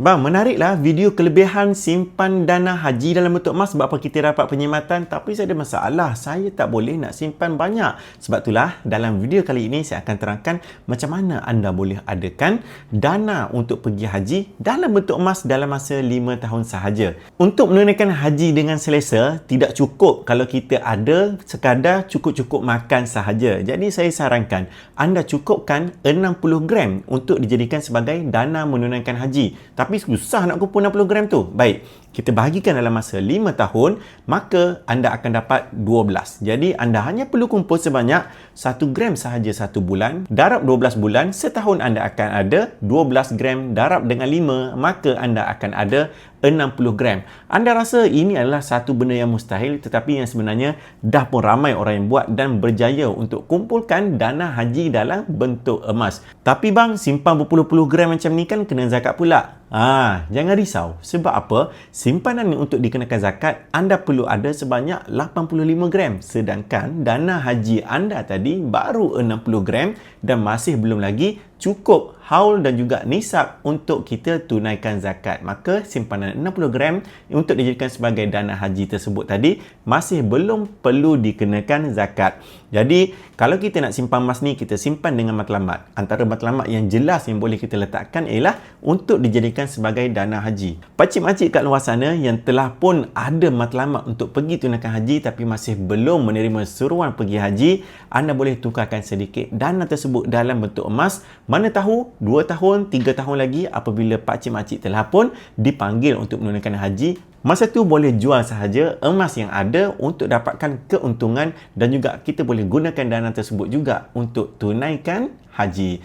Bang, menariklah video kelebihan simpan dana haji dalam bentuk emas sebab apa kita dapat penyematan, tapi saya ada masalah. Saya tak boleh nak simpan banyak. Sebab itulah dalam video kali ini saya akan terangkan macam mana anda boleh adakan dana untuk pergi haji dalam bentuk emas dalam masa 5 tahun sahaja. Untuk menunaikan haji dengan selesa, tidak cukup kalau kita ada sekadar cukup-cukup makan sahaja. Jadi saya sarankan anda cukupkan 60 gram untuk dijadikan sebagai dana menunaikan haji. Tapi susah nak kumpul 60 gram tu. Baik, kita bahagikan dalam masa 5 tahun, maka anda akan dapat 12. Jadi anda hanya perlu kumpul sebanyak 1 gram sahaja 1 bulan. Darab 12 bulan, setahun anda akan ada 12 gram darab dengan 5, maka anda akan ada 60 gram. Anda rasa ini adalah satu benda yang mustahil, tetapi yang sebenarnya dah pun ramai orang yang buat dan berjaya untuk kumpulkan dana haji dalam bentuk emas. Tapi bang, simpan berpuluh-puluh gram macam ni kan kena zakat pula. Jangan risau. Sebab apa? Simpanan untuk dikenakan zakat, anda perlu ada sebanyak 85 gram. Sedangkan dana haji anda tadi baru 60 gram dan masih belum lagi cukup haul dan juga nisab untuk kita tunaikan zakat. Maka simpanan 60 gram untuk dijadikan sebagai dana haji tersebut tadi masih belum perlu dikenakan zakat. Jadi, kalau kita nak simpan emas ni, kita simpan dengan matlamat. Antara matlamat yang jelas yang boleh kita letakkan ialah untuk dijadikan sebagai dana haji. Pakcik-makcik kat luar sana yang telah pun ada matlamat untuk pergi tunaikan haji tapi masih belum menerima suruhan pergi haji, anda boleh tukarkan sedikit dana tersebut dalam bentuk emas. Mana tahu 2 tahun, 3 tahun lagi apabila pakcik-makcik telah pun dipanggil untuk menunaikan haji, masa tu boleh jual sahaja emas yang ada untuk dapatkan keuntungan dan juga kita boleh gunakan dana tersebut juga untuk tunaikan haji.